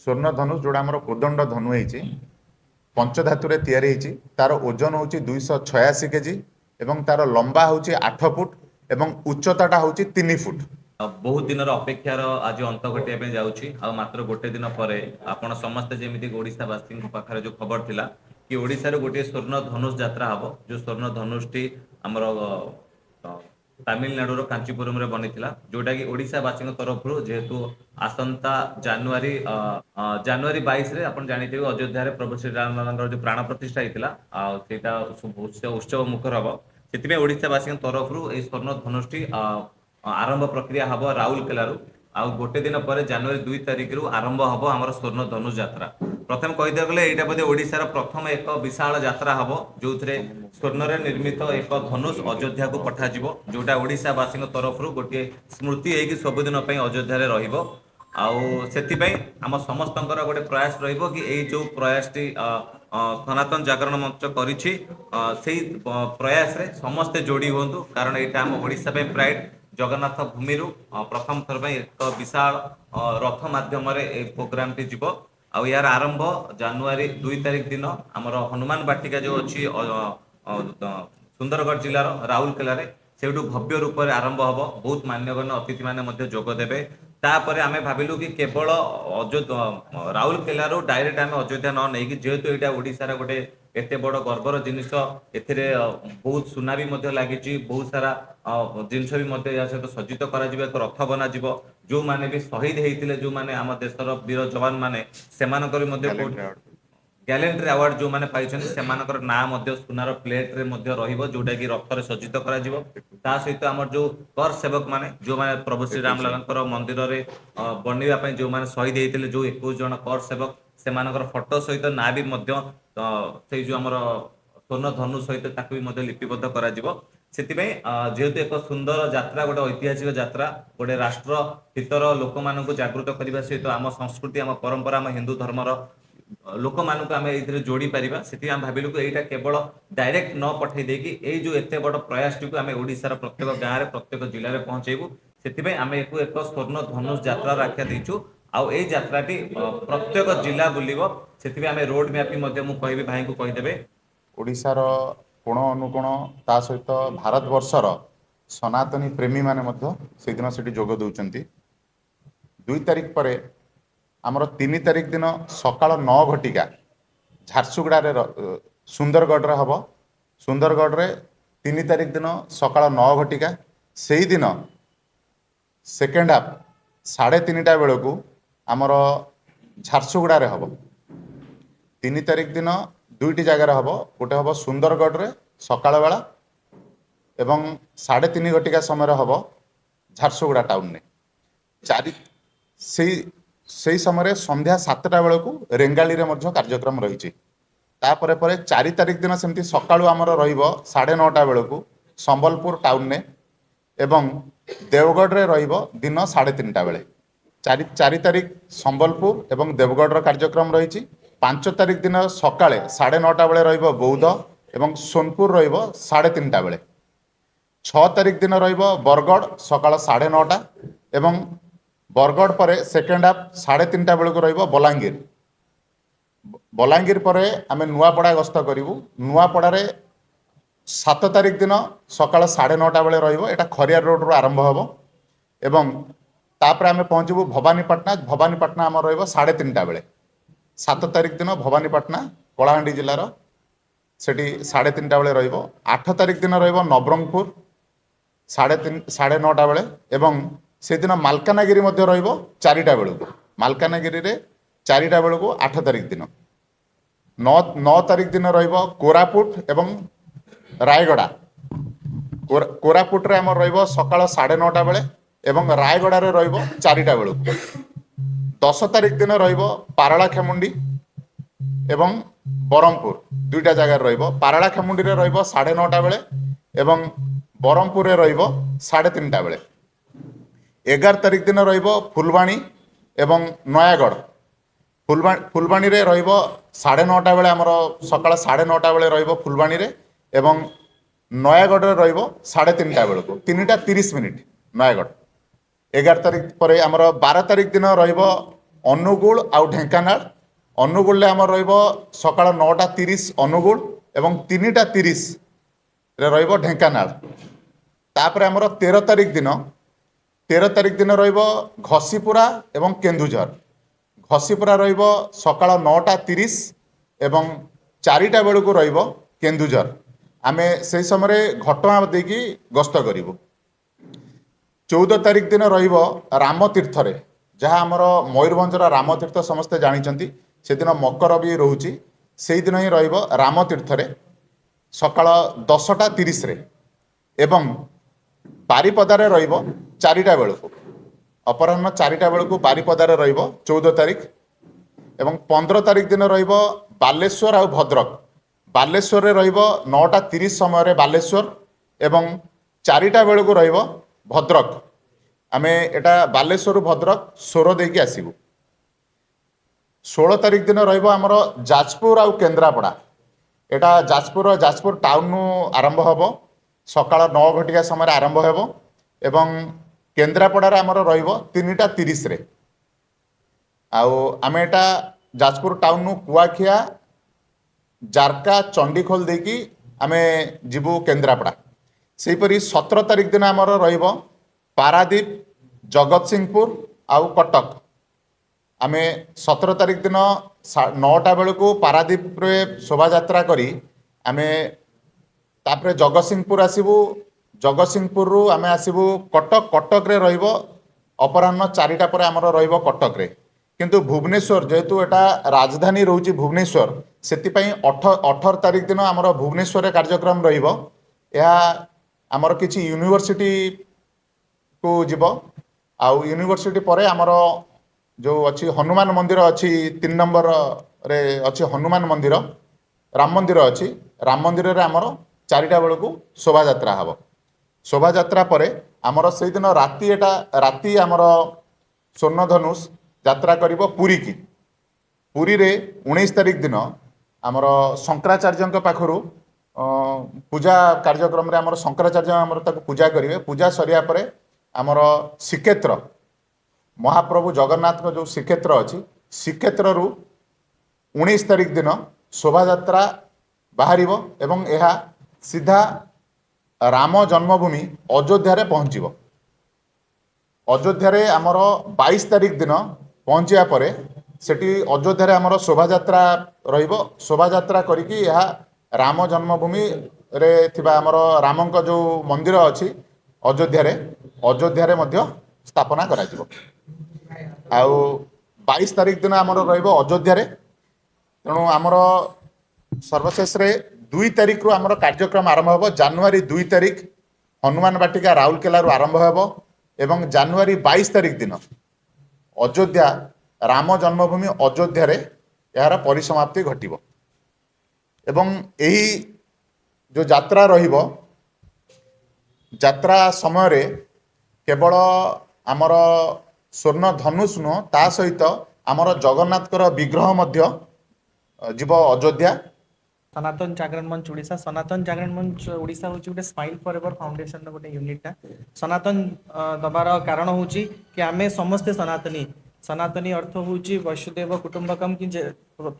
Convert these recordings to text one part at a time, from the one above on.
स्वर्ण धनुष जोड़ा आमर कोदंड धनु होती पंचधातु तैयारी होती तार ओजन हूँ 286 केजी एवं तार लंबा हूँ 8 फुट एवं उच्चता हूँ 3 फुट। बहुत दिन अपेक्षार आज अंत घटिया जाऊँगी आ मात्र गोटे दिन पर आपण समस्ते जमीक ओडावासी पाखे जो खबर थिला कि ओडिशार गोटे स्वर्ण धनुष यात्रा हम जो स्वर्ण धनुषटी आमर तामिलनाडुर कांचीपुरम रे बनी जोटा कि ओडिशावासी तरफ जेहेतु आसंता जनवरी 22 रे आपण जानिथे अयोध्या प्रभु श्री राम जो प्राण प्रतिष्ठा होता उत्सव मुखर हम से ओडिशावासी तरफ स्वर्ण धनुषटी आरंभ प्रक्रिया हम राउरकेलू आउ गोटे दिन पर जनवरी 2 तारिख रु आरंभ हम आम स्वर्ण धनुष यात्रा। प्रथम कहीदे गले यहाँ बोधे ओडिशार प्रथम एक विशाल यात्रा हम जो स्वर्ण रे निर्मित एक धनुष अयोध्या को पठाଯିବ जोटा ओडिशावासी तरफ गोटे स्मृति होगी सबुदिन अयोध्या रहिबो। आउ से आम समस्त गोटे प्रयास रहिबो कि यही जो प्रयासटी सनातन जागरण मंच करिछि से प्रयास रे समस्ते जोड़ी हुंतु कारण यहाँ आम ओडिशा प्राइड जगन्नाथ भूमि प्रथम थर एक विशाल रथ मध्यम प्रोग्राम टी जीव आउ यार आरंभ जनवरी 2 तारिख दिन आमर हनुमान बाटिका जो अच्छी सुंदरगढ़ जिलार राउरकेला से भव्य रूप से आरंभ हम बहुत मान्यगण्य अतिथि मैंने जोगदेवे तापर आम भाविलु कि केवल राउरकेला डायरेक्ट आम अयोध्या न नहीं जेहेतु यहाँ ओडिशार गोटे एते बड़ गर्वर जिनिस एथिरे बहुत सुना भी लगी बहुत सारा जिनस भी या सहित सज्जित कर एक रथ बना जो माने भी शहीद होते जो माने आम देशर वीर जवान माने गैलेंट्री अवार्ड जो मैंने पाई ना सुनार प्लेट रे जोटा कि रथ सज्जित करा सहित आम जो कर सेवक माने जो माने प्रभु श्री राम लाल मंदिर रे बनवाई जो माने शहीद होते जो 21 जन कर सेवक से फोटो सहित ना भी से जो आमर स्वर्ण धनु सहित ताकू भी लिपिबद्ध करा जेहेतु एक सुंदर यात्रा गोटे ऐतिहासिक यात्रा गोटे राष्ट्र हितर लोक मान जागृत करने सहित आम संस्कृति आम परंपरा आम हिंदू धर्मर लोक मानक आम ये जोड़ी पारिबा से आम भाविलु कि यहाँ केवल डायरेक्ट न पठे देकी ये जो एत बड़ प्रयास टी आम ओडिशार प्रत्येक गाँव में प्रत्येक जिले में पहुंचेबू से आम एक स्वर्ण धनुष यात्रा आख्या देचु आउ ये यात्राटी प्रत्येक जिला बुलिबो से आम रोड मैप कहि भाई को कहीदेवे ओडिशार कोण अनुकोण ता सहित भारत वर्षर सनातनी प्रेमी माने से दिन से जोग दौरान 2 तारिख पर आमर 3 तारिख दिन सकाळ 9 घटिका झारसुगुड़ा सुंदरगढ़ हम सुंदरगढ़ 3 तारिख दिन सकाळ 9 घटिका से ही दिन सेकेंड हाफ 3:30 बेलू आमर झारसुगुड़ा हम 3 तारिख दिन 2टी जगार हम गोटे हम सुंदरगढ़ सकाळ बेला एवं 3:30 घटिका समय हम झारसुगुड़ा टाउन में से समय संध्या 7टा बेलू रेंगाली कार्यक्रम रही 4 तारिख दिन सेमती सकाळू आमर रहिबो 9:30 बेलू संबलपुर टाउन में एवं देवगढ़ रे रहिबो दिन 3:30 बेले 4 तारिख संबलपुर एवं देवगढ़ कार्यक्रम रही 5 तारिख दिन सकाळे 9:30 बेले रहिबो बौद्ध एवं सोनपुर रहिबो 3:30 बेले 6 तारिख दिन रहिबो बरगढ़ सकाळ 9:30 एवं बरगढ़ पर सेकेंड हाफ 3:30 बेलू रहिबो बलांगीर बलांगीर पर आम नुआपड़ा गस्त करूँ नुआपड़े 7 तारिख दिन सकाळ 9:30 बेले रहिबो एटा खरियार रोड रो आरंभ हम एवं तापर आम पहुँचबू भवानीपाटना आम रहिबो 3:30 बेले 7 तारिख दिन भवानीपाटना कलाहांडी जिलार सेठी 3:30 बेले रहिबो 8 तारिख दिन रहिबो नवरंगपुर 9:30 बेले एवं से दिन मालकानगिरी मध्य रहिबो 4टा बेलू मालकानगिरी रे 4टा बेलू 8 तारिख दिन 9 तारिख दिन रहिबो कोरापुट एवं रायगड़ा कोरापुट रे आमर रहिबो सकाळ 9:30 बेले एवं रायगड़ा रे रहिबो 4टा बेलू 10 तारिख दिन रहिबो पारଳାଖେମୁଣ୍ଡି एवं बरहमपुर 2टा जगह रहिबो पारଳାଖେମୁଣ୍ଡି रे रहिबो 9:30 बेले एवं बरहमपुर रे रहिबो 3:30 बेले 11 तारिख दिन रहिबो फुलवाणी एवं नयागढ़ फुलवाणी रे रहिबो 9:30 बेले आमर सकाळ 9:30 बेले रहिबो फुलवाणी रे एवं नयागढ़ रे रहिबो 3:30 बेलू 3टा 30 मिनिट नयागढ़ 11 तारिख पर आमर 12 तारिख दिन रहिबो ଅନୁଗୁଳ ଆଉ ଢେଙ୍କାନାଳ। ଅନୁଗୁଳରେ ଆମର ରହିବ ସକାଳ 9:30 ଅନୁଗୁଳ ଏବଂ 3:30ରେ ରହିବ ଢେଙ୍କାନାଳ। ତାପରେ ଆମର 13 ତାରିଖ ଦିନ ରହିବ ଘଷିପୁରା ଏବଂ କେନ୍ଦୁଝର। ଘଷିପୁରା ରହିବ ସକାଳ 9:30 ଏବଂ 4ଟା ବେଳକୁ ରହିବ କେନ୍ଦୁଝର। ଆମେ ସେହି ସମୟରେ ଘଟଗାଁ ଦେଇକି ଗସ୍ତ କରିବୁ। 14 ତାରିଖ ଦିନ ରହିବ ରାମତୀର୍ଥରେ, ଯାହା ଆମର ମୟୂରଭଞ୍ଜର ରାମତୀର୍ଥ ସମସ୍ତେ ଜାଣିଛନ୍ତି। ସେଦିନ ମକର ବି ରହୁଛି, ସେଇଦିନ ହିଁ ରହିବ ରାମତୀର୍ଥରେ ସକାଳ 10:30ରେ ଏବଂ ବାରିପଦାରେ ରହିବ 4ଟା ବେଳକୁ, ଅପରାହ୍ନ 4ଟା ବେଳକୁ ବାରିପଦାରେ ରହିବ 14 ତାରିଖ। ଏବଂ 15 ତାରିଖ ଦିନ ରହିବ ବାଲେଶ୍ୱର ଆଉ ଭଦ୍ରକ। ବାଲେଶ୍ୱରରେ ରହିବ 9:30 ସମୟରେ ବାଲେଶ୍ୱର ଏବଂ 4ଟା ବେଳକୁ ରହିବ ଭଦ୍ରକ। ଆମେ ଏଟା ବାଲେଶ୍ୱରରୁ ଭଦ୍ରକ ସୋର ଦେଇକି ଆସିବୁ। 16 ତାରିଖ ଦିନ ରହିବ ଆମର ଯାଜପୁର ଆଉ କେନ୍ଦ୍ରାପଡ଼ା। ଏଟା ଯାଜପୁର ଟାଉନରୁ ଆରମ୍ଭ ହେବ, ସକାଳ 9 ଘଟିକା ସମୟରେ ଆରମ୍ଭ ହେବ ଏବଂ କେନ୍ଦ୍ରାପଡ଼ାରେ ଆମର ରହିବ 3:30ରେ। ଆଉ ଆମେ ଏଟା ଯାଜପୁର ଟାଉନରୁ କୁଆଖିଆ, ଜାରକା, ଚଣ୍ଡିଖୋଲ ଦେଇକି ଆମେ ଯିବୁ କେନ୍ଦ୍ରାପଡ଼ା। ସେହିପରି 17 ତାରିଖ ଦିନ ଆମର ରହିବ ପାରାଦୀପ, ଜଗତସିଂହପୁର ଆଉ କଟକ। ଆମେ 17 ତାରିଖ ଦିନ 9ଟା ବେଳକୁ ପାରାଦୀପରେ ଶୋଭାଯାତ୍ରା କରି ଆମେ ତାପରେ ଜଗତସିଂହପୁର ଆସିବୁ। ଜଗତସିଂହପୁରରୁ ଆମେ ଆସିବୁ କଟକ। କଟକରେ ରହିବ ଅପରାହ୍ନ 4ଟା ପରେ ଆମର ରହିବ କଟକରେ। କିନ୍ତୁ ଭୁବନେଶ୍ୱର, ଯେହେତୁ ଏଟା ରାଜଧାନୀ ରହୁଛି ଭୁବନେଶ୍ୱର, ସେଥିପାଇଁ 18 ତାରିଖ ଦିନ ଆମର ଭୁବନେଶ୍ୱରରେ କାର୍ଯ୍ୟକ୍ରମ ରହିବ। ଏହା ଆମର କିଛି ୟୁନିଭର୍ସିଟିକୁ ଯିବ। ଆଉ ୟୁନିଭର୍ସିଟି ପରେ ଆମର ଯେଉଁ ଅଛି ହନୁମାନ ମନ୍ଦିର ଅଛି, 3 ନମ୍ବରରେ ଅଛି ହନୁମାନ ମନ୍ଦିର, ରାମ ମନ୍ଦିର ଅଛି। ରାମ ମନ୍ଦିରରେ ଆମର 4ଟା ବେଳକୁ ଶୋଭାଯାତ୍ରା ହେବ। ଶୋଭାଯାତ୍ରା ପରେ ଆମର ସେଇଦିନ ରାତି ଆମର ସ୍ୱର୍ଣ୍ଣଧନୁଷ ଯାତ୍ରା କରିବ ପୁରୀକି। ପୁରୀରେ 19 ତାରିଖ ଦିନ ଆମର ଶଙ୍କରାଚାର୍ଯ୍ୟଙ୍କ ପାଖରୁ ପୂଜା କାର୍ଯ୍ୟକ୍ରମରେ ଆମର ଶଙ୍କରାଚାର୍ଯ୍ୟ ଆମର ତାକୁ ପୂଜା କରିବେ। ପୂଜା ସରିବା ପରେ ଆମର ଶ୍ରୀକ୍ଷେତ୍ର, ମହାପ୍ରଭୁ ଜଗନ୍ନାଥଙ୍କ ଯେଉଁ ଶ୍ରୀକ୍ଷେତ୍ର ଅଛି, ଶ୍ରୀକ୍ଷେତ୍ରରୁ 19 ତାରିଖ ଦିନ ଶୋଭାଯାତ୍ରା ବାହାରିବ ଏବଂ ଏହା ସିଧା ରାମ ଜନ୍ମଭୂମି ଅଯୋଧ୍ୟାରେ ପହଞ୍ଚିବ। ଅଯୋଧ୍ୟାରେ ଆମର 22 ତାରିଖ ଦିନ ପହଞ୍ଚିବା ପରେ ସେଠି ଅଯୋଧ୍ୟାରେ ଆମର ଶୋଭାଯାତ୍ରା ରହିବ। ଶୋଭାଯାତ୍ରା କରିକି ଏହା ରାମ ଜନ୍ମଭୂମିରେ ଥିବା ଆମର ରାମଙ୍କ ଯେଉଁ ମନ୍ଦିର ଅଛି ଅଯୋଧ୍ୟାରେ ମଧ୍ୟ ସ୍ଥାପନା କରାଯିବ। ଆଉ 22 ତାରିଖ ଦିନ ଆମର ରହିବ ଅଯୋଧ୍ୟାରେ। ତେଣୁ ଆମର ସର୍ବଶେଷରେ 2 ତାରିଖରୁ ଆମର କାର୍ଯ୍ୟକ୍ରମ ଆରମ୍ଭ ହେବ। ଜାନୁଆରୀ 2 ତାରିଖ ହନୁମାନ ବାଟିକା ରାଉରକେଲାରୁ ଆରମ୍ଭ ହେବ ଏବଂ ଜାନୁଆରୀ 22 ତାରିଖ ଦିନ ଅଯୋଧ୍ୟା, ରାମ ଜନ୍ମଭୂମି ଅଯୋଧ୍ୟାରେ ଏହାର ପରିସମାପ୍ତି ଘଟିବ। ଏବଂ ଏହି ଯେଉଁ ଯାତ୍ରା ରହିବ, ଯାତ୍ରା ସମୟରେ କେବଳ ଆମର ସ୍ୱର୍ଣ୍ଣ ଧନୁଷ ନୁହଁ, ତା ସହିତ ଆମର ଜଗନ୍ନାଥଙ୍କର ବିଗ୍ରହ ମଧ୍ୟ ଯିବ ଅଯୋଧ୍ୟା। ସନାତନ ଜାଗରଣ ମଞ୍ଚ ଓଡ଼ିଶା। ସନାତନ ଜାଗରଣ ମଞ୍ଚ ଓଡ଼ିଶା ହେଉଛି ଗୋଟେ ସ୍ମାଇଲ୍ ଫରଏଭର ଫାଉଣ୍ଡେସନର ଗୋଟେ ୟୁନିଟ୍ଟା। ସନାତନ ଦବାର କାରଣ ହେଉଛି କି ଆମେ ସମସ୍ତେ ସନାତନୀ। ସନାତନୀ ଅର୍ଥ ହେଉଛି ବସୁଦେବ କୁଟୁମ୍ବକମ୍, କି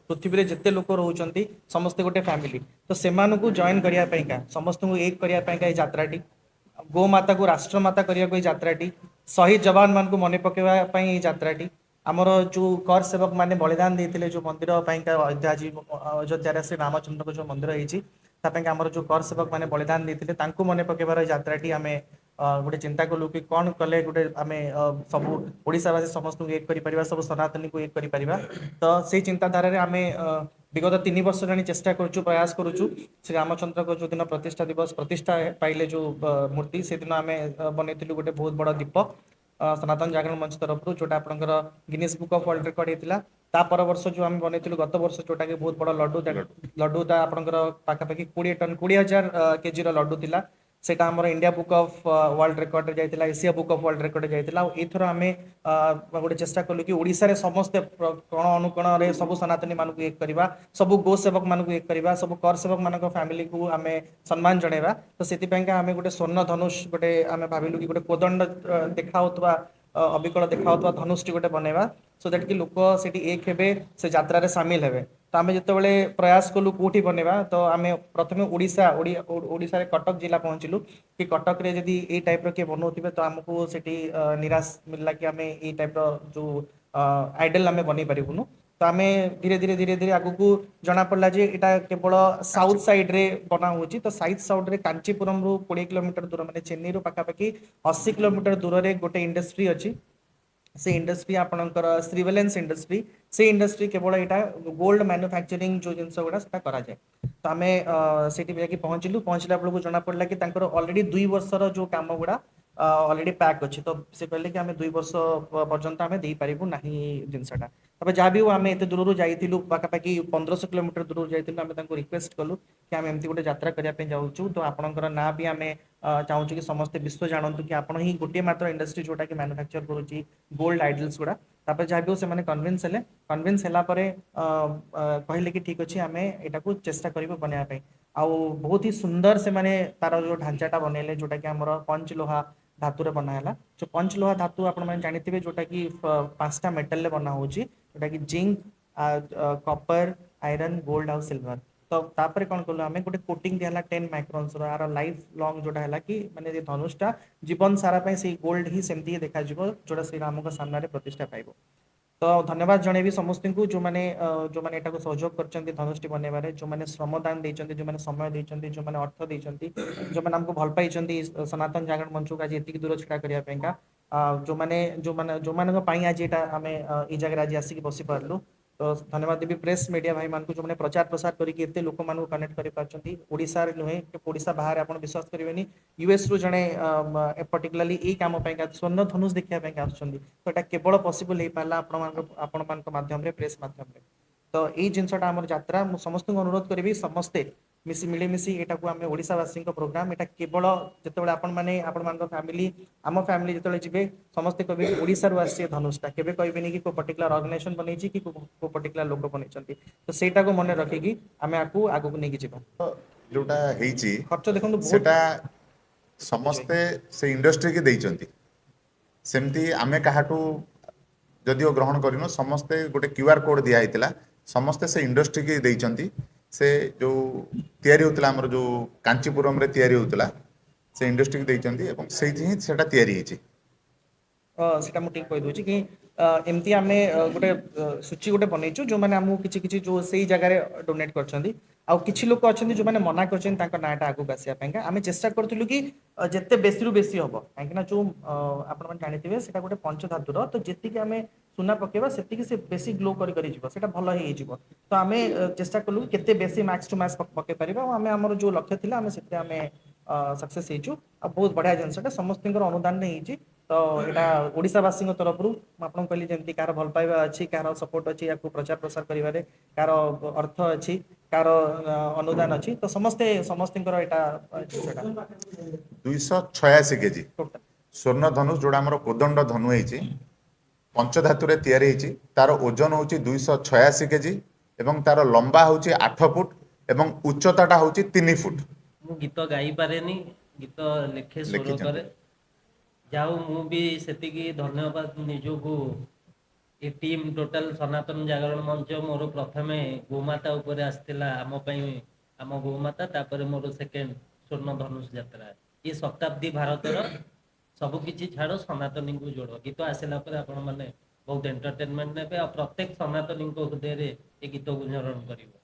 ପୃଥିବୀରେ ଯେତେ ଲୋକ ରହୁଛନ୍ତି ସମସ୍ତେ ଗୋଟେ ଫ୍ୟାମିଲି। ତ ସେମାନଙ୍କୁ ଜଏନ୍ କରିବା ପାଇଁକା, ସମସ୍ତଙ୍କୁ ଏକ କରିବା ପାଇଁକା ଏଇ ଯାତ୍ରାଟି, ଗୋମାତାକୁ ରାଷ୍ଟ୍ରମାତା କରିବାକୁ ଏଇ ଯାତ୍ରାଟି, ଶହୀଦ ଯବାନମାନଙ୍କୁ ମନେ ପକାଇବା ପାଇଁ ଏଇ ଯାତ୍ରାଟି, ଆମର ଯେଉଁ କର ସେବକ ମାନେ ବଳିଦାନ ଦେଇଥିଲେ ଯେଉଁ ମନ୍ଦିର ପାଇଁକା ଅଯୋଧ୍ୟାରେ ଶ୍ରୀ ରାମଚନ୍ଦ୍ରଙ୍କ ଯେଉଁ ମନ୍ଦିର ହେଇଛି ତା ପାଇଁକା ଆମର ଯେଉଁ କର ସେବକ ମାନେ ବଳିଦାନ ଦେଇଥିଲେ ତାଙ୍କୁ ମନେ ପକାଇବାର ଏଇ ଯାତ୍ରାଟି ଆମେ ଗୋଟେ ଚିନ୍ତା କଲୁ କି କ'ଣ କଲେ ଗୋଟେ ଆମେ ସବୁ ଓଡ଼ିଶାବାସୀ ସମସ୍ତଙ୍କୁ ଏକ କରିପାରିବା, ସବୁ ସନାତନୀକୁ ଏକ କରିପାରିବା। ତ ସେଇ ଚିନ୍ତାଧାରାରେ ଆମେ ବିଗତ 3 ବର୍ଷ ହେଲାଣି ଚେଷ୍ଟା କରୁଛୁ, ପ୍ରୟାସ କରୁଛୁ। ଶ୍ରୀ ରାମଚନ୍ଦ୍ରଙ୍କ ଯେଉଁଦିନ ପ୍ରତିଷ୍ଠା ପାଇଲେ ଯେଉଁ ମୂର୍ତ୍ତି, ସେଦିନ ଆମେ ବନେଇଥିଲୁ ଗୋଟେ ବହୁତ ବଡ଼ ଦୀପ ସନାତନ ଜାଗରଣ ମଞ୍ଚ ତରଫରୁ, ଯୋଉଟା ଆପଣଙ୍କର Guinness book of world record ହେଇଥିଲା। ତା ପର ବର୍ଷ ଯେଉଁ ଆମେ ବନେଇଥିଲୁ ଗତ ବର୍ଷ, ଯୋଉଟାକି ବହୁତ ବଡ଼ ଲଡୁଟା ଆପଣଙ୍କର ପାଖାପାଖି 20,000 କେଜିର ଲଡୁ ଥିଲା। ସେଇଟା ଆମର ଇଣ୍ଡିଆ ବୁକ୍ ଅଫ୍ ୱାର୍ଲଡ ରେକର୍ଡରେ ଯାଇଥିଲା, ଏସିଆ ବୁକ୍ ଅଫ୍ ୱାର୍ଲଡ ରେକର୍ଡରେ ଯାଇଥିଲା। ଆଉ ଏଇଥର ଆମେ ଗୋଟେ ଚେଷ୍ଟା କଲୁ କି ଓଡ଼ିଶାରେ ସମସ୍ତେ କୋଣ ଅନୁକୋଣରେ ସବୁ ସନାତନୀ ମାନଙ୍କୁ ଏକ କରିବା, ସବୁ ଗୋ ସେବକ ମାନଙ୍କୁ ଏକ କରିବା, ସବୁ କର ସେବକ ମାନଙ୍କ ଫ୍ୟାମିଲିକୁ ଆମେ ସମ୍ମାନ ଜଣାଇବା। ତ ସେଥିପାଇଁକା ଆମେ ଗୋଟେ ସ୍ୱର୍ଣ୍ଣ ଧନୁଷ ଗୋଟେ ଆମେ ଭାବିଲୁ କି ଗୋଟେ କୋଦଣ୍ଡ ଦେଖାଉଥିବା ଅବିକଳ ଦେଖାଉଥିବା ଧନୁଷଟି ଗୋଟେ ବନେଇବା। सो दैट कि लोक सेठी एक हेबे से यात्रा रे शामिल हेबे तो आमे जेतेबेले प्रयास कलु कोठी बनेबा तो आमे प्रथमे ओडिसा रे कटक जिला पहुंचिलु कि कटक रे जदी ए टाइप रो के बनौथिबे तो हमको सेठी निराश मिलला कि आमे ए टाइप रो जो आइडल आमे बनै परिबुनु तो आमे धीरे धीरे आगु को जना पड़ला जे एटा केवल साउथ साइड रे बना होची तो साउथ रे कांचीपुरम रु 20 किलोमीटर दूर माने चेन्नई रु पाखापाखि 80 किलोमीटर दूर रे गोटे इंडस्ट्री अछि से इंडस्ट्री आपणकर श्रीवेलेंस इंडस्ट्री से इंडस्ट्री केवल एटा गोल्ड मैन्युफैक्चरिंग जो जिनस गुड़ा सेटा करा जाए तो आमे सेठी जाके पहुंचलु पहुंचला बेलू जना पड़ला कि तांकर ऑलरेडी 2 वर्षर जो काम गुड़ा ऑलरेडी पैक अछि तो से कहले कि आमे 2 वर्ष पर्यंत आमे देई परिबु नाही जिनसटा तबे जा भी आमे एते दूररु जाइतिलु पाखापाखि 1500 किलोमीटर दूररु जाइतिलु आमे तांको रिक्वेस्ट कलु कि आमे एमती गोटे यात्रा करिया पे जाउछु तो आपणकर ना भी आमे चाहूछु कि समस्त विश्व जानतु कि आपण ही गोटे मात्र इंडस्ट्री जोटा कि मैन्युफैक्चर करूची गोल्ड आइडल्स गुड़ा तापर जहाँ भी से कन्विन्स होला परे कहले कि ठीक अछि आमे एटा को चेष्टा करिबो बनेया पे आउ बहुत ही सुंदर से माने तार जो ढांचाटा बनेले जोटा कि हमर पंच लोहा धातु रे बनायला जो पंच लोहा धातु आपण माने जानिथिबे जोटा कि पांचटा मेटल ले बना होची जोटा कि जिंक कॉपर आयरन गोल्ड और सिल्वर तो तापर कौन कलु आमे गोटे कोटिंग दिहला 10 माइक्रोन्स रो आर लाइफ लॉन्ग जोटा हला कि माने जे धनुषटा जीवन सारा पे से गोल्ड ही सेमती ही देखा जिवो जोटा श्री राम को सामने रे प्रतिष्ठा पाइबो तो धन्यवाद जणेबी समस्त को जो माने एटा को सहयोग करचंती धनुष्टी बनेबारे जो माने श्रमदान देचंती जो माने समय देचंती जो माने अर्थ देचंती जो माने हमको भल पाइचंती सनातन जागरण मंच को आज एतिक दूर छिड़ा करिया पेंका जो माने पई आज एटा हमें ई जगह आज आसी बसी पारलु तो धन्यवाद देवी प्रेस मीडिया भाई मान को जो मैंने प्रचार प्रसार करके एते लोक मान को कनेक्ट करि पाछंती ओडिसा रे नुहे कि ओडिसा बाहर आपण विश्वास करिवेनी यूएस रु जणे पर्टिकुलरली ए काम पे का स्वर्ण धनुष देखिया पे आछंती तो एटा केवल पॉसिबल हे पाला आपण मान को माध्यम रे प्रेस माध्यम रे तो ए जिनसटा हमर यात्रा मु समस्त को अनुरोध करिवि समस्ते मिसी मिले मिसी एटा को हमें ओडिसा वासी को प्रोग्राम एटा केवल जेतेबेले आपण माने आपण मान को फैमिली आम फैमिली जेतेबेले जिबे समस्ते कहबे कि ओडिसा रु आसी धनुषटा केबे कहबेनी कि को पर्टिकुलर ऑर्गेनाइजेशन बनेछि कि को पर्टिकुलर लोक बनेछंती तो सेटा को मन रखिकी आमे आकू आगु को नेकी जिबा जोटा हेची खर्च देखंतु बहुत सेटा समस्ते से इंडस्ट्री के देइचंती सेमती आमे काहाटू जदिओ ग्रहण करिनो समस्ते गोटे क्यूआर कोड दिया हैतिला समस्ते से इंडस्ट्री के देइचंती से जो तयारी होतला हमर जो कांचीपुरम रे तयारी होतला से इंडस्ट्री के देइचंती एवं सेही ही सेटा तयारी हेची सेटा मु ठीक कहि दोछि कि एमती आमे गोटे सूची गोटे बनैछु जो माने हमु किछि किछि जो सेही जगह रे डोनेट करछंती आ किछि लोक अछंती जो माने मना करछन तांका नाटा आगु आसिया पेंका आमे चेष्टा करथुलु कि जेते बेसी रु बेसी हबो काहेकि ना जो आपण मन जानिथिबे सेटा गोटे पंच धातुर तो जेति कि आमे सुना पकेबा सेति कि से बेसी ग्लो करि जिवो सेटा भलो हे जिवो तो आमे चेष्टा कलु केते बेसी मैक्स टू मैक्स पके परिबा आमे हमर जो लक्ष्य थिला आमे सेते आमे सक्सेस हेचु आ बहुत बढ़िया जिनसटा समस्तिंकर अनुदान नै हेची तो एटा ओडिसा वासी तरफ रु आपन कहली जेमती कार भल पाइबा अछि कार सपोर्ट अछि याकू प्रचार प्रसार करिवारे कार अर्थ अछि कार अनुदान अछि तो समस्तिंकर एटा सेटा 286 केजी टोटल स्वर्ण धनुष जोड़ा हमर कोदंड धनु हेची पंचधातु रे तयारी हेची तार ओजन होची 286 केजी एवं तार लंबा होची 8 फुट एवं उच्चताटा होची 3 फुट मु गीत गाई पारेनी गीत लेखे स्वर लेखिଛନ୍ତି। करे जाऊ मु भी सेतिकी धन्यवाद निजको ए टीम टोटल सनातन जागरण मंच मोर प्रथमे गोमाता ऊपर आस्थिला आम पई आम गोमाता तापर मोर सेकेंड स्वर्ण धनुष यात्रा ये शताब्दी भारतर सब किछि छाड़ सनातनी को जोड़ गीत आसिला पर आपण माने बहुत एंटरटेनमेंट नेबे आ प्रत्येक सनातनी को हृदय रे ए गीत गुंजरण करिवो